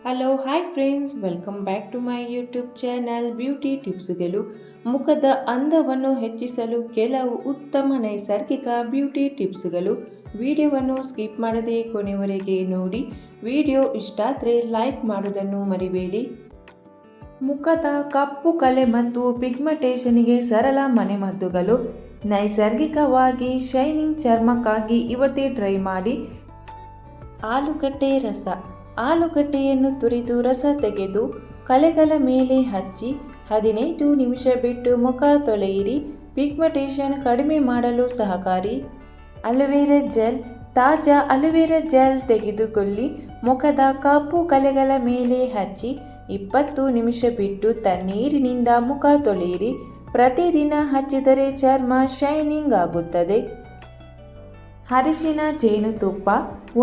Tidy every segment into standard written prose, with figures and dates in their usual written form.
Hello hi friends, welcome back to my YouTube channel beauty ಟಿಪ್ಸ್ಗಳು. ಮುಖದ ಅಂದವನ್ನು ಹೆಚ್ಚಿಸಲು ಕೆಲವು ಉತ್ತಮ ನೈಸರ್ಗಿಕ ಬ್ಯೂಟಿ ಟಿಪ್ಸ್ಗಳು. ವಿಡಿಯೋವನ್ನು ಸ್ಕಿಪ್ ಮಾಡದೆ ಕೊನೆವರೆಗೆ ನೋಡಿ. ವಿಡಿಯೋ ಇಷ್ಟ ಆದರೆ ಲೈಕ್ ಮಾಡೋದನ್ನು ಮರಿಬೇಡಿ. ಮುಖದ ಕಪ್ಪು ಕಲೆ ಮತ್ತು ಪಿಗ್ಮೆಂಟೇಷನ್ಗೆ ಸರಳ ಮನೆಮದ್ದುಗಳು. ನೈಸರ್ಗಿಕವಾಗಿ ಶೈನಿಂಗ್ ಚರ್ಮಕ್ಕಾಗಿ ಇವತ್ತೇ ಟ್ರೈ ಮಾಡಿ. ಆಲೂಗಡ್ಡೆ ರಸ. ಆಲೂಗಡ್ಡೆಯನ್ನು ತುರಿದು ರಸ ತೆಗೆದು ಕಲೆಗಳ ಮೇಲೆ ಹಚ್ಚಿ 15 ನಿಮಿಷ ಬಿಟ್ಟು ಮುಖ ತೊಳೆಯಿರಿ. ಪಿಗ್ಮೆಂಟೇಷನ್ ಕಡಿಮೆ ಮಾಡಲು ಸಹಕಾರಿ. Aloe vera gel. ತಾಜಾ ಅಲೋವೆರಾ ಜೆಲ್ ತೆಗೆದುಕೊಳ್ಳಿ ಮುಖದ ಕಪ್ಪು ಕಲೆಗಳ ಮೇಲೆ ಹಚ್ಚಿ 20 ನಿಮಿಷ ಬಿಟ್ಟು ತಣ್ಣೀರಿನಿಂದ ಮುಖ ತೊಳೆಯಿರಿ. ಪ್ರತಿದಿನ ಹಚ್ಚಿದರೆ ಚರ್ಮ ಶೈನಿಂಗ್ ಆಗುತ್ತದೆ. ಅರಿಶಿನ ಜೇನುತುಪ್ಪ.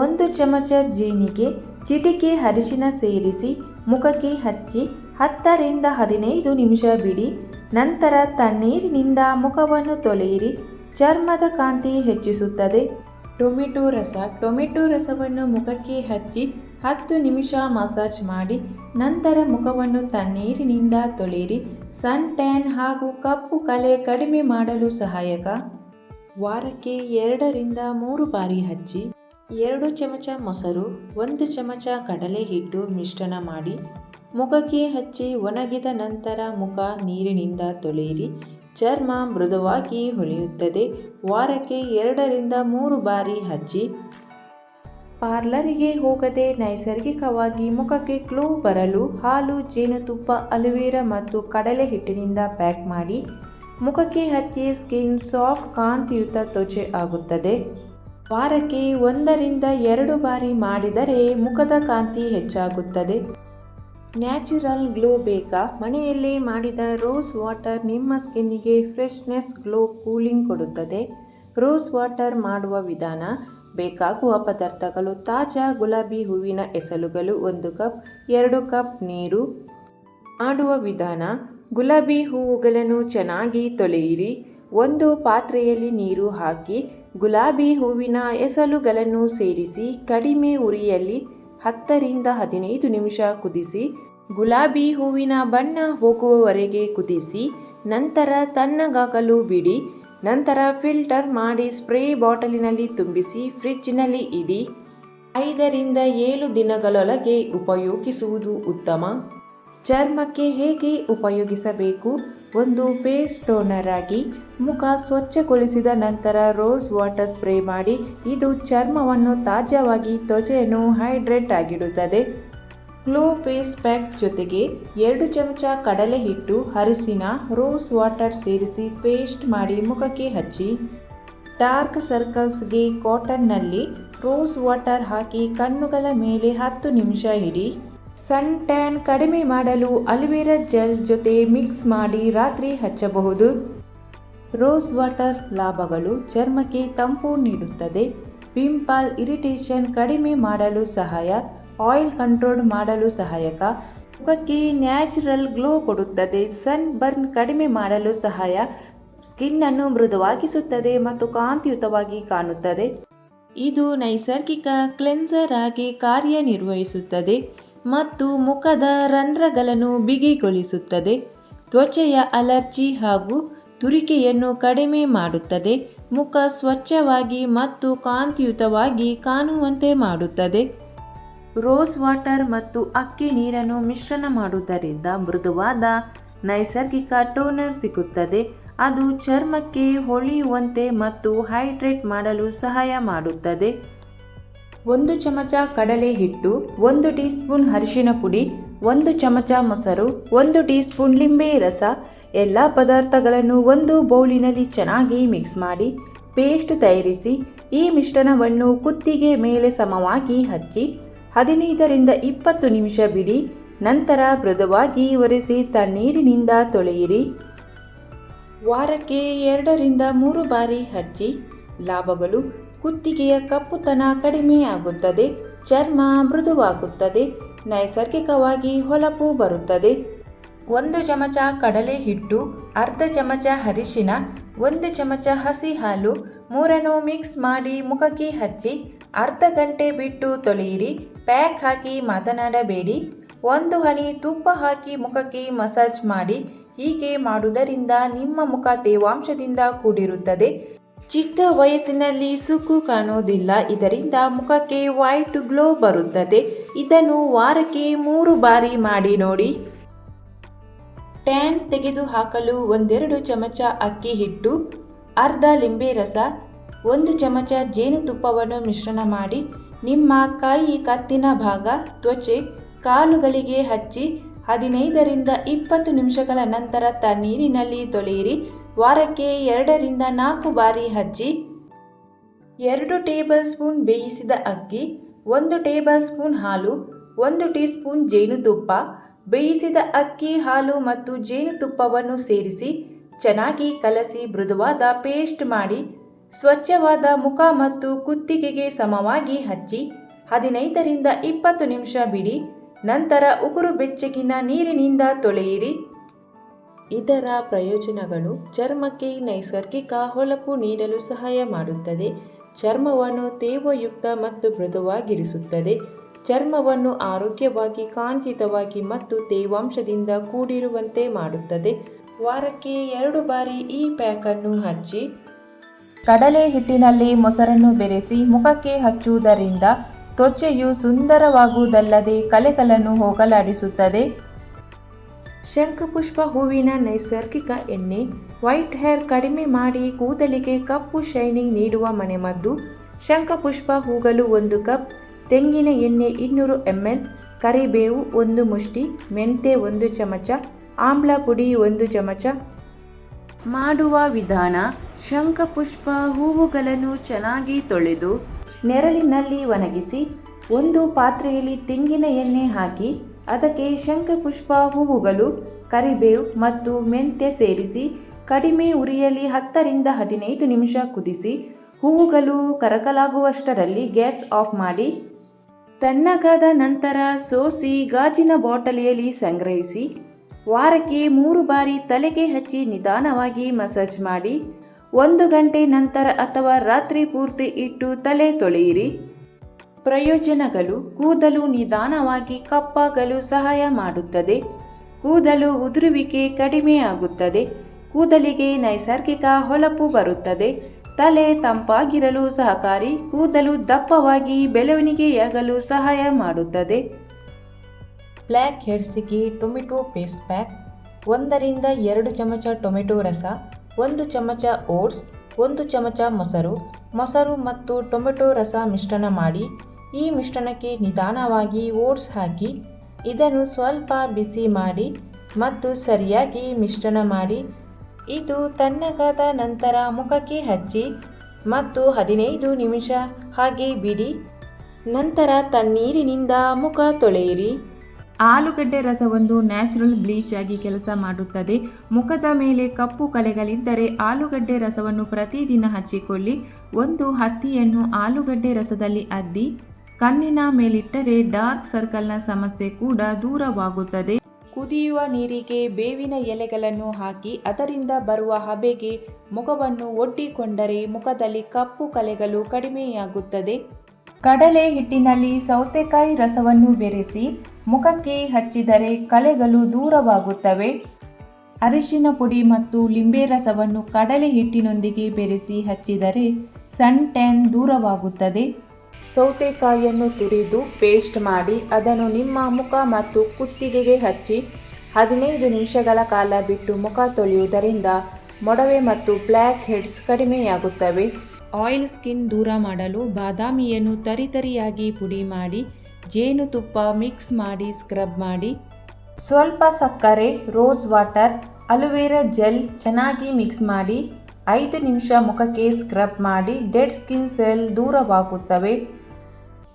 1 ಚಮಚ ಜೇನಿಗೆ ಚಿಟಿಕೆ ಅರಿಶಿನ ಸೇರಿಸಿ ಮುಖಕ್ಕೆ ಹಚ್ಚಿ 10 ರಿಂದ 15 ನಿಮಿಷ ಬಿಡಿ. ನಂತರ ತಣ್ಣೀರಿನಿಂದ ಮುಖವನ್ನು ತೊಳೆಯಿರಿ. ಚರ್ಮದ ಕಾಂತಿ ಹೆಚ್ಚಿಸುತ್ತದೆ. ಟೊಮೆಟೊ ರಸ. ಟೊಮೆಟೊ ರಸವನ್ನು ಮುಖಕ್ಕೆ ಹಚ್ಚಿ 10 ನಿಮಿಷ ಮಸಾಜ್ ಮಾಡಿ ನಂತರ ಮುಖವನ್ನು ತಣ್ಣೀರಿನಿಂದ ತೊಳೆಯಿರಿ. ಸನ್ ಟ್ಯಾನ್ ಹಾಗೂ ಕಪ್ಪು ಕಲೆ ಕಡಿಮೆ ಮಾಡಲು ಸಹಾಯಕ. ವಾರಕ್ಕೆ 2 ರಿಂದ 3 ಬಾರಿ ಹಚ್ಚಿ. 2 ಚಮಚ ಮೊಸರು 1 ಚಮಚ ಕಡಲೆ ಹಿಟ್ಟು ಮಿಶ್ರಣ ಮಾಡಿ ಮುಖಕ್ಕೆ ಹಚ್ಚಿ ಒಣಗಿದ ನಂತರ ಮುಖ ನೀರಿನಿಂದ ತೊಳೆಯಿರಿ. ಚರ್ಮ ಮೃದುವಾಗಿ ಹೊಳೆಯುತ್ತದೆ. ವಾರಕ್ಕೆ 2 ರಿಂದ 3 ಬಾರಿ ಹಚ್ಚಿ. ಪಾರ್ಲರಿಗೆ ಹೋಗದೆ ನೈಸರ್ಗಿಕವಾಗಿ ಮುಖಕ್ಕೆ ಗ್ಲೋ ಬರಲು ಹಾಲು, ಜೇನುತುಪ್ಪ, ಅಲೋವೆರಾ ಮತ್ತು ಕಡಲೆ ಹಿಟ್ಟಿನಿಂದ ಪ್ಯಾಕ್ ಮಾಡಿ ಮುಖಕ್ಕೆ ಹಚ್ಚಿ ಸ್ಕಿನ್ ಸಾಫ್ಟ್ ಕಾಂತಿಯುತ ತ್ವಚೆ ಆಗುತ್ತದೆ. ವಾರಕ್ಕೆ 1 ರಿಂದ 2 ಬಾರಿ ಮಾಡಿದರೆ ಮುಖದ ಕಾಂತಿ ಹೆಚ್ಚಾಗುತ್ತದೆ. ನ್ಯಾಚುರಲ್ ಗ್ಲೋ ಬೇಕಾ? ಮನೆಯಲ್ಲೇ ಮಾಡಿದ ರೋಸ್ ವಾಟರ್ ನಿಮ್ಮ ಸ್ಕಿನ್ನಿಗೆ ಫ್ರೆಶ್ನೆಸ್, ಗ್ಲೋ, ಕೂಲಿಂಗ್ ಕೊಡುತ್ತದೆ. ರೋಸ್ ವಾಟರ್ ಮಾಡುವ ವಿಧಾನ. ಬೇಕಾಗುವ ಪದಾರ್ಥಗಳು: ತಾಜಾ ಗುಲಾಬಿ ಹೂವಿನ ಎಸಳುಗಳು 1 ಕಪ್, 2 ಕಪ್ ನೀರು. ಮಾಡುವ ವಿಧಾನ: ಗುಲಾಬಿ ಹೂವುಗಳನ್ನು ಚೆನ್ನಾಗಿ ತೊಳೆಯಿರಿ. ಒಂದು ಪಾತ್ರೆಯಲ್ಲಿ ನೀರು ಹಾಕಿ ಗುಲಾಬಿ ಹೂವಿನ ಎಸಳುಗಳನ್ನು ಸೇರಿಸಿ ಕಡಿಮೆ ಉರಿಯಲ್ಲಿ 10 ರಿಂದ 15 ನಿಮಿಷ ಕುದಿಸಿ. ಗುಲಾಬಿ ಹೂವಿನ ಬಣ್ಣ ಹೋಗುವವರೆಗೆ ಕುದಿಸಿ ನಂತರ ತಣ್ಣಗಾಗಲು ಬಿಡಿ. ನಂತರ ಫಿಲ್ಟರ್ ಮಾಡಿ ಸ್ಪ್ರೇ ಬಾಟಲಿನಲ್ಲಿ ತುಂಬಿಸಿ ಫ್ರಿಡ್ಜ್ನಲ್ಲಿ ಇಡಿ. 5 ರಿಂದ 7 ದಿನಗಳೊಳಗೆ ಉಪಯೋಗಿಸುವುದು ಉತ್ತಮ. ಚರ್ಮಕ್ಕೆ ಹೇಗೆ ಉಪಯೋಗಿಸಬೇಕು? ಒಂದು ಫೇಸ್ ಟೋನರ್ ಆಗಿ ಮುಖ ಸ್ವಚ್ಛಗೊಳಿಸಿದ ನಂತರ ರೋಸ್ ವಾಟರ್ ಸ್ಪ್ರೇ ಮಾಡಿ. ಇದು ಚರ್ಮವನ್ನು ತಾಜಾವಾಗಿ ತ್ವಚೆಯನ್ನು ಹೈಡ್ರೇಟ್ ಆಗಿಡುತ್ತದೆ. ಗ್ಲೋ ಫೇಸ್ ಪ್ಯಾಕ್ ಜೊತೆಗೆ 2 ಚಮಚ ಕಡಲೆ ಹಿಟ್ಟು, ಅರಿಶಿನ, ರೋಸ್ ವಾಟರ್ ಸೇರಿಸಿ ಪೇಸ್ಟ್ ಮಾಡಿ ಮುಖಕ್ಕೆ ಹಚ್ಚಿ. ಡಾರ್ಕ್ ಸರ್ಕಲ್ಸ್ಗೆ ಕಾಟನ್ನಲ್ಲಿ ರೋಸ್ ವಾಟರ್ ಹಾಕಿ ಕಣ್ಣುಗಳ ಮೇಲೆ 10 ನಿಮಿಷ ಇಡಿ. ಸನ್ ಟ್ಯಾನ್ ಕಡಿಮೆ ಮಾಡಲು ಅಲೋವೆರಾ ಜೆಲ್ ಜೊತೆ ಮಿಕ್ಸ್ ಮಾಡಿ ರಾತ್ರಿ ಹಚ್ಚಬಹುದು. ರೋಸ್ ವಾಟರ್ ಲಾಭಗಳು: ಚರ್ಮಕ್ಕೆ ತಂಪು ನೀಡುತ್ತದೆ. ಪಿಂಪಲ್, ಇರಿಟೇಷನ್ ಕಡಿಮೆ ಮಾಡಲು ಸಹಾಯ. ಆಯಿಲ್ ಕಂಟ್ರೋಲ್ ಮಾಡಲು ಸಹಾಯಕ. ಮುಖಕ್ಕೆ ನ್ಯಾಚುರಲ್ ಗ್ಲೋ ಕೊಡುತ್ತದೆ. ಸನ್ ಬರ್ನ್ ಕಡಿಮೆ ಮಾಡಲು ಸಹಾಯ. ಸ್ಕಿನ್ನನ್ನು ಮೃದುವಾಗಿಸುತ್ತದೆ ಮತ್ತು ಕಾಂತಿಯುತವಾಗಿ ಕಾಣುತ್ತದೆ. ಇದು ನೈಸರ್ಗಿಕ ಕ್ಲೆನ್ಸರ್ ಆಗಿ ಕಾರ್ಯನಿರ್ವಹಿಸುತ್ತದೆ ಮತ್ತು ಮುಖದ ರಂಧ್ರಗಳನ್ನು ಬಿಗಿಗೊಳಿಸುತ್ತದೆ. ತ್ವಚೆಯ ಅಲರ್ಜಿ ಹಾಗೂ ತುರಿಕೆಯನ್ನು ಕಡಿಮೆ ಮಾಡುತ್ತದೆ. ಮುಖ ಸ್ವಚ್ಛವಾಗಿ ಮತ್ತು ಕಾಂತಿಯುತವಾಗಿ ಕಾಣುವಂತೆ ಮಾಡುತ್ತದೆ. ರೋಸ್ ವಾಟರ್ ಮತ್ತು ಅಕ್ಕಿ ನೀರನ್ನು ಮಿಶ್ರಣ ಮಾಡುವುದರಿಂದ ಮೃದುವಾದ ನೈಸರ್ಗಿಕ ಟೋನರ್ ಸಿಗುತ್ತದೆ. ಅದು ಚರ್ಮಕ್ಕೆ ಹೊಳೆಯುವಂತೆ ಮತ್ತು ಹೈಡ್ರೇಟ್ ಮಾಡಲು ಸಹಾಯ ಮಾಡುತ್ತದೆ. 1 ಚಮಚ ಕಡಲೆ ಹಿಟ್ಟು, 1 ಟೀ ಸ್ಪೂನ್ ಅರಿಶಿನ ಪುಡಿ, 1 ಚಮಚ ಮೊಸರು, 1 ಟೀ ಸ್ಪೂನ್ ಲಿಂಬೆ ರಸ. ಎಲ್ಲ ಪದಾರ್ಥಗಳನ್ನು ಒಂದು ಬೌಲಿನಲ್ಲಿ ಚೆನ್ನಾಗಿ ಮಿಕ್ಸ್ ಮಾಡಿ ಪೇಸ್ಟ್ ತಯಾರಿಸಿ. ಈ ಮಿಶ್ರಣವನ್ನು ಕುತ್ತಿಗೆ ಮೇಲೆ ಸಮವಾಗಿ ಹಚ್ಚಿ 15 ರಿಂದ 20 ನಿಮಿಷ ಬಿಡಿ. ನಂತರ ಮೃದುವಾಗಿ ಒರೆಸಿ ತಣ್ಣೀರಿನಿಂದ ತೊಳೆಯಿರಿ. ವಾರಕ್ಕೆ 2 ರಿಂದ 3 ಬಾರಿ ಹಚ್ಚಿ. ಲಾಭಗಳು: ಕುತ್ತಿಗೆಯ ಕಪ್ಪುತನ ಕಡಿಮೆ ಆಗುತ್ತದೆ. ಚರ್ಮ ಮೃದುವಾಗುತ್ತದೆ. ನೈಸರ್ಗಿಕವಾಗಿ ಹೊಳಪು ಬರುತ್ತದೆ. 1 ಚಮಚ ಕಡಲೆ ಹಿಟ್ಟು, ಅರ್ಧ ಚಮಚ ಅರಿಶಿನ, 1 ಚಮಚ ಹಸಿ ಹಾಲು ಮೂರನ್ನು ಮಿಕ್ಸ್ ಮಾಡಿ ಮುಖಕ್ಕೆ ಹಚ್ಚಿ ಅರ್ಧ ಗಂಟೆ ಬಿಟ್ಟು ತೊಳೆಯಿರಿ. ಪ್ಯಾಕ್ ಹಾಕಿ ಮಾತನಾಡಬೇಡಿ. 1 ಹನಿ ತುಪ್ಪ ಹಾಕಿ ಮುಖಕ್ಕೆ ಮಸಾಜ್ ಮಾಡಿ. ಹೀಗೆ ಮಾಡುವುದರಿಂದ ನಿಮ್ಮ ಮುಖ ತೇವಾಂಶದಿಂದ ಕೂಡಿರುತ್ತದೆ. ಚಿಕ್ಕ ವಯಸ್ಸಿನಲ್ಲಿ ಸುಕ್ಕು ಕಾಣುವುದಿಲ್ಲ. ಇದರಿಂದ ಮುಖಕ್ಕೆ ವೈಟ್ ಗ್ಲೋ ಬರುತ್ತದೆ. ಇದನ್ನು ವಾರಕ್ಕೆ 3 ಬಾರಿ ಮಾಡಿ ನೋಡಿ. ಟ್ಯಾನ್ ತೆಗೆದುಹಾಕಲು 1-2 ಚಮಚ ಅಕ್ಕಿ ಹಿಟ್ಟು, ಅರ್ಧ ಲಿಂಬೆ ರಸ, 1 ಚಮಚ ಜೇನುತುಪ್ಪವನ್ನು ಮಿಶ್ರಣ ಮಾಡಿ ನಿಮ್ಮ ಕೈ, ಕತ್ತಿನ ಭಾಗ, ತ್ವಚೆ, ಕಾಲುಗಳಿಗೆ ಹಚ್ಚಿ 15ರಿಂದ 20 ನಿಮಿಷಗಳ ನಂತರ ತಣ್ಣೀರಿನಲ್ಲಿ ತೊಳೆಯಿರಿ. ವಾರಕ್ಕೆ 2ರಿಂದ 4 ಬಾರಿ ಹಚ್ಚಿ. 2 ಟೇಬಲ್ ಸ್ಪೂನ್ ಬೇಯಿಸಿದ ಅಕ್ಕಿ, 1 ಟೇಬಲ್ ಸ್ಪೂನ್ ಹಾಲು, 1 ಟೀ ಸ್ಪೂನ್ ಜೇನುತುಪ್ಪ. ಬೇಯಿಸಿದ ಅಕ್ಕಿ, ಹಾಲು ಮತ್ತು ಜೇನುತುಪ್ಪವನ್ನು ಸೇರಿಸಿ ಚೆನ್ನಾಗಿ ಕಲಸಿ ಮೃದುವಾದ ಪೇಸ್ಟ್ ಮಾಡಿ ಸ್ವಚ್ಛವಾದ ಮುಖ ಮತ್ತು ಕುತ್ತಿಗೆಗೆ ಸಮವಾಗಿ ಹಚ್ಚಿ 15ರಿಂದ 20 ನಿಮಿಷ ಬಿಡಿ. ನಂತರ ಉಗುರು ಬೆಚ್ಚಗಿನ ನೀರಿನಿಂದ ತೊಳೆಯಿರಿ. ಇದರ ಪ್ರಯೋಜನಗಳು: ಚರ್ಮಕ್ಕೆ ನೈಸರ್ಗಿಕ ಹೊಳಪು ನೀಡಲು ಸಹಾಯ ಮಾಡುತ್ತದೆ, ಚರ್ಮವನ್ನು ತೇವಯುಕ್ತ ಮತ್ತು ಮೃದುವಾಗಿರಿಸುತ್ತದೆ, ಚರ್ಮವನ್ನು ಆರೋಗ್ಯವಾಗಿ, ಕಾಂತಿಯುತವಾಗಿ ಮತ್ತು ತೇವಾಂಶದಿಂದ ಕೂಡಿರುವಂತೆ ಮಾಡುತ್ತದೆ. ವಾರಕ್ಕೆ 2 ಬಾರಿ ಈ ಪ್ಯಾಕನ್ನು ಹಚ್ಚಿ. ಕಡಲೆ ಹಿಟ್ಟಿನಲ್ಲಿ ಮೊಸರನ್ನು ಬೆರೆಸಿ ಮುಖಕ್ಕೆ ಹಚ್ಚುವುದರಿಂದ ತ್ವಚೆಯು ಸುಂದರವಾಗುವುದಲ್ಲದೆ ಕಲೆಗಳನ್ನು ಹೋಗಲಾಡಿಸುತ್ತದೆ. ಶಂಖಪುಷ್ಪ ಹೂವಿನ ನೈಸರ್ಗಿಕ ಎಣ್ಣೆ ವೈಟ್ ಹೇರ್ ಕಡಿಮೆ ಮಾಡಿ ಕೂದಲಿಗೆ ಕಪ್ಪು ಶೈನಿಂಗ್ ನೀಡುವ ಮನೆಮದ್ದು. ಶಂಖಪುಷ್ಪ ಹೂಗಳು 1 ಕಪ್, ತೆಂಗಿನ ಎಣ್ಣೆ 200 ml, ಕರಿಬೇವು 1 ಮುಷ್ಟಿ, ಮೆಂತೆ 1 ಚಮಚ, ಆಮ್ಲ ಪುಡಿ 1 ಚಮಚ. ಮಾಡುವ ವಿಧಾನ: ಶಂಖಪುಷ್ಪ ಹೂವುಗಳನ್ನು ಚೆನ್ನಾಗಿ ತೊಳೆದು ನೆರಳಿನಲ್ಲಿ ಒಣಗಿಸಿ 1 ಪಾತ್ರೆಯಲ್ಲಿ ತೆಂಗಿನ ಎಣ್ಣೆ ಹಾಕಿ ಅದಕ್ಕೆ ಶಂಖಪುಷ್ಪ ಹೂವುಗಳು, ಕರಿಬೇವು ಮತ್ತು ಮೆಂತ್ಯ ಸೇರಿಸಿ ಕಡಿಮೆ ಉರಿಯಲ್ಲಿ 10ರಿಂದ 15 ನಿಮಿಷ ಕುದಿಸಿ ಹೂವುಗಳು ಕರಕಲಾಗುವಷ್ಟರಲ್ಲಿ ಗ್ಯಾಸ್ ಆಫ್ ಮಾಡಿ. ತಣ್ಣಗಾದ ನಂತರ ಸೋಸಿ ಗಾಜಿನ ಬಾಟಲಿಯಲ್ಲಿ ಸಂಗ್ರಹಿಸಿ. ವಾರಕ್ಕೆ 3 ಬಾರಿ ತಲೆಗೆ ಹಚ್ಚಿ ನಿಧಾನವಾಗಿ ಮಸಾಜ್ ಮಾಡಿ. 1 ಗಂಟೆ ನಂತರ ಅಥವಾ ರಾತ್ರಿ ಪೂರ್ತಿ ಇಟ್ಟು ತಲೆ ತೊಳೆಯಿರಿ. ಪ್ರಯೋಜನಗಳು: ಕೂದಲು ನಿಧಾನವಾಗಿ ಕಪ್ಪಾಗಲು ಸಹಾಯ ಮಾಡುತ್ತದೆ, ಕೂದಲು ಉದುರುವಿಕೆ ಕಡಿಮೆ ಆಗುತ್ತದೆ, ಕೂದಲಿಗೆ ನೈಸರ್ಗಿಕ ಹೊಳಪು ಬರುತ್ತದೆ, ತಲೆ ತಂಪಾಗಿರಲು ಸಹಕಾರಿ, ಕೂದಲು ದಪ್ಪವಾಗಿ ಬೆಳವಣಿಗೆಯಾಗಲು ಸಹಾಯ ಮಾಡುತ್ತದೆ. ಬ್ಲ್ಯಾಕ್ ಹೆಡ್ಸ್ಗೆ ಟೊಮೆಟೊ ಪೇಸ್ಟ್ ಪ್ಯಾಕ್: 1ರಿಂದ 2 ಚಮಚ ಟೊಮೆಟೊ ರಸ, 1 ಚಮಚ ಓಟ್ಸ್, 1 ಚಮಚ ಮೊಸರು ಮತ್ತು ಟೊಮೆಟೊ ರಸ ಮಿಶ್ರಣ ಮಾಡಿ. ಈ ಮಿಶ್ರಣಕ್ಕೆ ನಿಧಾನವಾಗಿ ಓಟ್ಸ್ ಹಾಕಿ ಇದನ್ನು ಸ್ವಲ್ಪ ಬಿಸಿ ಮಾಡಿ ಮತ್ತು ಸರಿಯಾಗಿ ಮಿಶ್ರಣ ಮಾಡಿ. ಇದು ತಣ್ಣಗಾದ ನಂತರ ಮುಖಕ್ಕೆ ಹಚ್ಚಿ ಮತ್ತು 15 ನಿಮಿಷ ಹಾಗೆ ಬಿಡಿ. ನಂತರ ತಣ್ಣೀರಿನಿಂದ ಮುಖ ತೊಳೆಯಿರಿ. ಆಲೂಗಡ್ಡೆ ರಸವೊಂದು ನ್ಯಾಚುರಲ್ ಬ್ಲೀಚ್ ಆಗಿ ಕೆಲಸ ಮಾಡುತ್ತದೆ. ಮುಖದ ಮೇಲೆ ಕಪ್ಪು ಕಲೆಗಳಿದ್ದರೆ ಆಲೂಗಡ್ಡೆ ರಸವನ್ನು ಪ್ರತಿದಿನ ಹಚ್ಚಿಕೊಳ್ಳಿ. 1 ಹತ್ತಿಯನ್ನು ಆಲೂಗಡ್ಡೆ ರಸದಲ್ಲಿ ಅದ್ದಿ ಕಣ್ಣಿನ ಮೇಲಿಟ್ಟರೆ ಡಾರ್ಕ್ ಸರ್ಕಲ್ನ ಸಮಸ್ಯೆ ಕೂಡ ದೂರವಾಗುತ್ತದೆ. ಕುದಿಯುವ ನೀರಿಗೆ ಬೇವಿನ ಎಲೆಗಳನ್ನು ಹಾಕಿ ಅದರಿಂದ ಬರುವ ಹಬೆಗೆ ಮುಖವನ್ನು ಒಡ್ಡಿಕೊಂಡರೆ ಮುಖದಲ್ಲಿ ಕಪ್ಪು ಕಲೆಗಳು ಕಡಿಮೆಯಾಗುತ್ತದೆ. ಕಡಲೆ ಹಿಟ್ಟಿನಲ್ಲಿ ಸೌತೆಕಾಯಿ ರಸವನ್ನು ಬೆರೆಸಿ ಮುಖಕ್ಕೆ ಹಚ್ಚಿದರೆ ಕಲೆಗಳು ದೂರವಾಗುತ್ತವೆ. ಅರಿಶಿನ ಪುಡಿ ಮತ್ತು ಲಿಂಬೆ ರಸವನ್ನು ಕಡಲೆ ಹಿಟ್ಟಿನೊಂದಿಗೆ ಬೆರೆಸಿ ಹಚ್ಚಿದರೆ ಸನ್ ಟ್ಯಾನ್ ದೂರವಾಗುತ್ತದೆ. ಸೌತೆಕಾಯಿಯನ್ನು ತುರಿದು ಪೇಸ್ಟ್ ಮಾಡಿ ಅದನ್ನು ನಿಮ್ಮ ಮುಖ ಮತ್ತು ಕುತ್ತಿಗೆಗೆ ಹಚ್ಚಿ 15 ನಿಮಿಷಗಳ ಕಾಲ ಬಿಟ್ಟು ಮುಖ ತೊಳೆಯುವುದರಿಂದ ಮೊಡವೆ ಮತ್ತು ಬ್ಲ್ಯಾಕ್ ಹೆಡ್ಸ್ ಕಡಿಮೆಯಾಗುತ್ತವೆ. ಆಯಿಲ್ ಸ್ಕಿನ್ ದೂರ ಮಾಡಲು ಬಾದಾಮಿಯನ್ನು ತರಿತರಿಯಾಗಿ ಪುಡಿ ಮಾಡಿ ಜೇನುತುಪ್ಪ ಮಿಕ್ಸ್ ಮಾಡಿ ಸ್ಕ್ರಬ್ ಮಾಡಿ. ಸ್ವಲ್ಪ ಸಕ್ಕರೆ, ರೋಸ್ ವಾಟರ್, ಅಲೋವೆರಾ ಜೆಲ್ ಚೆನ್ನಾಗಿ ಮಿಕ್ಸ್ ಮಾಡಿ 5 ನಿಮಿಷ ಮುಖಕ್ಕೆ ಸ್ಕ್ರಬ್ ಮಾಡಿ. ಡೆಡ್ ಸ್ಕಿನ್ ಸೆಲ್ ದೂರವಾಗುತ್ತವೆ.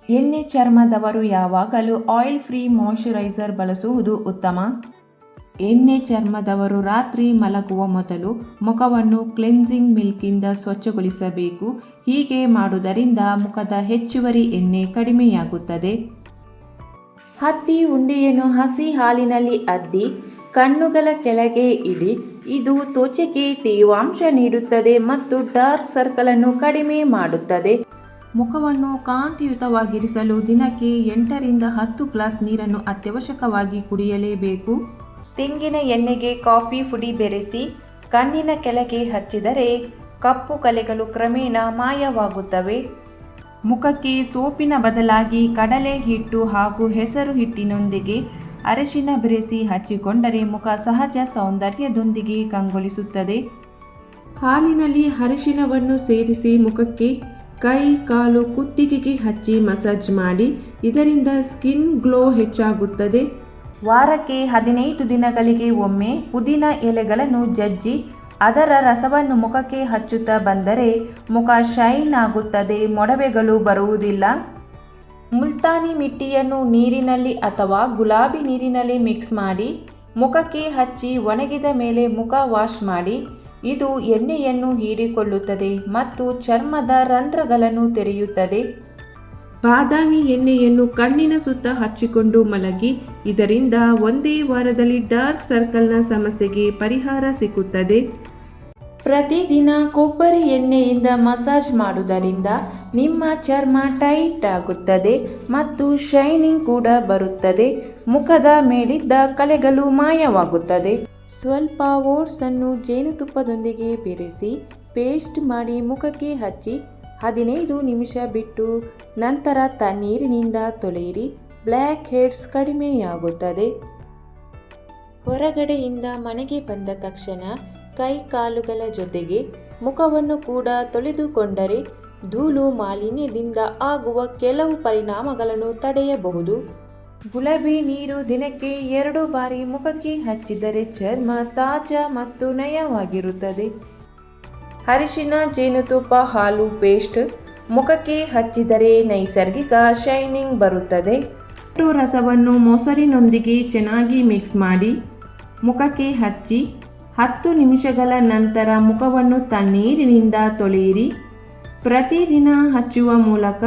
ಎಣ್ಣೆ ಚರ್ಮದವರು ಯಾವಾಗಲೂ ಆಯಿಲ್ ಫ್ರೀ ಮಾಯಿಶ್ಚರೈಸರ್ ಬಳಸುವುದು ಉತ್ತಮ. ಎಣ್ಣೆ ಚರ್ಮದವರು ರಾತ್ರಿ ಮಲಗುವ ಮೊದಲು ಮುಖವನ್ನು ಕ್ಲೆನ್ಸಿಂಗ್ ಮಿಲ್ಕಿಂದ ಸ್ವಚ್ಛಗೊಳಿಸಬೇಕು. ಹೀಗೆ ಮಾಡುವುದರಿಂದ ಮುಖದ ಹೆಚ್ಚುವರಿ ಎಣ್ಣೆ ಕಡಿಮೆಯಾಗುತ್ತದೆ. ಹತ್ತಿ ಉಂಡೆಯನ್ನು ಹಸಿ ಹಾಲಿನಲ್ಲಿ ಅದ್ದಿ ಕಣ್ಣುಗಳ ಕೆಳಗೆ ಇಡಿ. ಇದು ತ್ವಚೆಗೆ ತೇವಾಂಶ ನೀಡುತ್ತದೆ ಮತ್ತು ಡಾರ್ಕ್ ಸರ್ಕಲ್ ಅನ್ನು ಕಡಿಮೆ ಮಾಡುತ್ತದೆ. ಮುಖವನ್ನು ಕಾಂತಿಯುತವಾಗಿರಿಸಲು ದಿನಕ್ಕೆ 8ರಿಂದ 10 ಗ್ಲಾಸ್ ನೀರನ್ನು ಅತ್ಯವಶ್ಯಕವಾಗಿ ಕುಡಿಯಲೇಬೇಕು. ತೆಂಗಿನ ಎಣ್ಣೆಗೆ ಕಾಫಿ ಪುಡಿ ಬೆರೆಸಿ ಕಣ್ಣಿನ ಕೆಳಗೆ ಹಚ್ಚಿದರೆ ಕಪ್ಪು ಕಲೆಗಳು ಕ್ರಮೇಣ ಮಾಯವಾಗುತ್ತವೆ. ಮುಖಕ್ಕೆ ಸೋಪಿನ ಬದಲಾಗಿ ಕಡಲೆ ಹಿಟ್ಟು ಹಾಗೂ ಹೆಸರು ಹಿಟ್ಟಿನೊಂದಿಗೆ ಅರಿಶಿನ ಬೆರೆಸಿ ಹಚ್ಚಿಕೊಂಡರೆ ಮುಖ ಸಹಜ ಸೌಂದರ್ಯದೊಂದಿಗೆ ಕಂಗೊಳಿಸುತ್ತದೆ. ಹಾಲಿನಲ್ಲಿ ಅರಿಶಿನವನ್ನು ಸೇರಿಸಿ ಮುಖಕ್ಕೆ ಕೈ, ಕಾಲು, ಕುತ್ತಿಗೆಗೆ ಹಚ್ಚಿ ಮಸಾಜ್ ಮಾಡಿ. ಇದರಿಂದ ಸ್ಕಿನ್ ಗ್ಲೋ ಹೆಚ್ಚಾಗುತ್ತದೆ. ವಾರಕ್ಕೆ 15 ದಿನಗಳಿಗೆ ಒಮ್ಮೆ ಪುದೀನ ಎಲೆಗಳನ್ನು ಜಜ್ಜಿ ಅದರ ರಸವನ್ನು ಮುಖಕ್ಕೆ ಹಚ್ಚುತ್ತಾ ಬಂದರೆ ಮುಖ ಶೈನ್ ಆಗುತ್ತದೆ, ಮೊಡವೆಗಳು ಬರುವುದಿಲ್ಲ. ಮುಲ್ತಾನಿ ಮಿಟ್ಟಿಯನ್ನು ನೀರಿನಲ್ಲಿ ಅಥವಾ ಗುಲಾಬಿ ನೀರಿನಲ್ಲಿ ಮಿಕ್ಸ್ ಮಾಡಿ ಮುಖಕ್ಕೆ ಹಚ್ಚಿ ಒಣಗಿದ ಮೇಲೆ ಮುಖ ವಾಶ್ ಮಾಡಿ. ಇದು ಎಣ್ಣೆಯನ್ನು ಹೀರಿಕೊಳ್ಳುತ್ತದೆ ಮತ್ತು ಚರ್ಮದ ರಂಧ್ರಗಳನ್ನು ತೆರೆಯುತ್ತದೆ. ಬಾದಾಮಿ ಎಣ್ಣೆಯನ್ನು ಕಣ್ಣಿನ ಸುತ್ತ ಹಚ್ಚಿಕೊಂಡು ಮಲಗಿ. ಇದರಿಂದ ಒಂದೇ ವಾರದಲ್ಲಿ ಡಾರ್ಕ್ ಸರ್ಕಲ್ನ ಸಮಸ್ಯೆಗೆ ಪರಿಹಾರ ಸಿಗುತ್ತದೆ. ಪ್ರತಿದಿನ ಕೊಬ್ಬರಿ ಎಣ್ಣೆಯಿಂದ ಮಸಾಜ್ ಮಾಡುವುದರಿಂದ ನಿಮ್ಮ ಚರ್ಮ ಟೈಟ್ ಆಗುತ್ತದೆ ಮತ್ತು ಶೈನಿಂಗ್ ಕೂಡ ಬರುತ್ತದೆ. ಮುಖದ ಮೇಲಿದ್ದ ಕಲೆಗಳು ಮಾಯವಾಗುತ್ತದೆ. ಸ್ವಲ್ಪ ಓಟ್ಸನ್ನು ಜೇನುತುಪ್ಪದೊಂದಿಗೆ ಬೆರೆಸಿ ಪೇಸ್ಟ್ ಮಾಡಿ ಮುಖಕ್ಕೆ ಹಚ್ಚಿ 15 ನಿಮಿಷ ಬಿಟ್ಟು ನಂತರ ತಣ್ಣೀರಿನಿಂದ ತೊಳೆಯಿರಿ. ಬ್ಲ್ಯಾಕ್ ಹೆಡ್ಸ್ ಕಡಿಮೆಯಾಗುತ್ತದೆ. ಹೊರಗಡೆಯಿಂದ ಮನೆಗೆ ಬಂದ ತಕ್ಷಣ ಕೈ ಕಾಲುಗಳ ಜೊತೆಗೆ ಮುಖವನ್ನು ಕೂಡ ತೊಳೆದುಕೊಂಡರೆ ಧೂಳು ಮಾಲಿನ್ಯದಿಂದ ಆಗುವ ಕೆಲವು ಪರಿಣಾಮಗಳನ್ನು ತಡೆಯಬಹುದು. ಗುಲಾಬಿ ನೀರು ದಿನಕ್ಕೆ 2 ಬಾರಿ ಮುಖಕ್ಕೆ ಹಚ್ಚಿದರೆ ಚರ್ಮ ತಾಜಾ ಮತ್ತು ನಯವಾಗಿರುತ್ತದೆ. ಅರಿಶಿನ, ಜೇನುತುಪ್ಪ, ಹಾಲು ಪೇಸ್ಟ್ ಮುಖಕ್ಕೆ ಹಚ್ಚಿದರೆ ನೈಸರ್ಗಿಕ ಶೈನಿಂಗ್ ಬರುತ್ತದೆ. ರಸವನ್ನು ಮೊಸರಿನೊಂದಿಗೆ ಚೆನ್ನಾಗಿ ಮಿಕ್ಸ್ ಮಾಡಿ ಮುಖಕ್ಕೆ ಹಚ್ಚಿ 10 ನಿಮಿಷಗಳ ನಂತರ ಮುಖವನ್ನು ತಣ್ಣೀರಿನಿಂದ ತೊಳೆಯಿರಿ. ಪ್ರತಿದಿನ ಹಚ್ಚುವ ಮೂಲಕ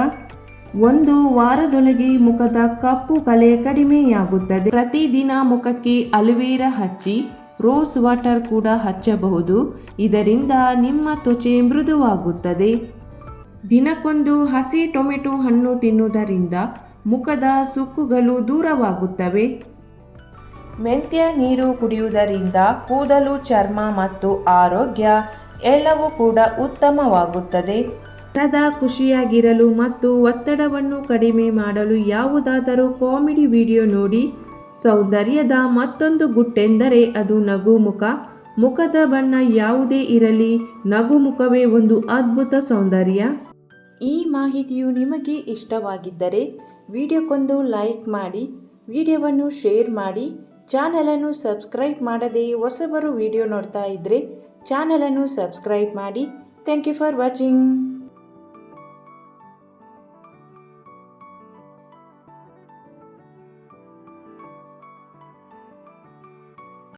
1 ವಾರದೊಳಗೆ ಮುಖದ ಕಪ್ಪು ಕಲೆ ಕಡಿಮೆಯಾಗುತ್ತದೆ. ಪ್ರತಿದಿನ ಮುಖಕ್ಕೆ ಅಲೋವೆರಾ ಹಚ್ಚಿ ರೋಸ್ ವಾಟರ್ ಕೂಡ ಹಚ್ಚಬಹುದು. ಇದರಿಂದ ನಿಮ್ಮ ತ್ವಚೆ ಮೃದುವಾಗುತ್ತದೆ. ದಿನಕ್ಕೊಂದು ಹಸಿ ಟೊಮೆಟೊ ಹಣ್ಣು ತಿನ್ನುವುದರಿಂದ ಮುಖದ ಸುಕ್ಕುಗಳು ದೂರವಾಗುತ್ತವೆ. ಮೆಂತ್ಯ ನೀರು ಕುಡಿಯುವುದರಿಂದ ಕೂದಲು, ಚರ್ಮ ಮತ್ತು ಆರೋಗ್ಯ ಎಲ್ಲವೂ ಕೂಡ ಉತ್ತಮವಾಗುತ್ತದೆ. ಸದಾ ಖುಷಿಯಾಗಿರಲು ಮತ್ತು ಒತ್ತಡವನ್ನು ಕಡಿಮೆ ಮಾಡಲು ಯಾವುದಾದರೂ ಕಾಮಿಡಿ ವಿಡಿಯೋ ನೋಡಿ. ಸೌಂದರ್ಯದ ಮತ್ತೊಂದು ಗುಟ್ಟೆಂದರೆ ಅದು ನಗು ಮುಖ. ಮುಖದ ಬಣ್ಣ ಯಾವುದೇ ಇರಲಿ, ನಗು ಮುಖವೇ ಒಂದು ಅದ್ಭುತ ಸೌಂದರ್ಯ. ಈ ಮಾಹಿತಿಯು ನಿಮಗೆ ಇಷ್ಟವಾಗಿದ್ದರೆ ವಿಡಿಯೋಕ್ಕೊಂದು ಲೈಕ್ ಮಾಡಿ, ವಿಡಿಯೋವನ್ನು ಶೇರ್ ಮಾಡಿ. ಚಾನಲನ್ನು ಸಬ್ಸ್ಕ್ರೈಬ್ ಮಾಡದೆ ಹೊಸಬರು ವಿಡಿಯೋ ನೋಡ್ತಾ ಇದ್ದರೆ ಚಾನಲನ್ನು ಸಬ್ಸ್ಕ್ರೈಬ್ ಮಾಡಿ. Thank you for watching.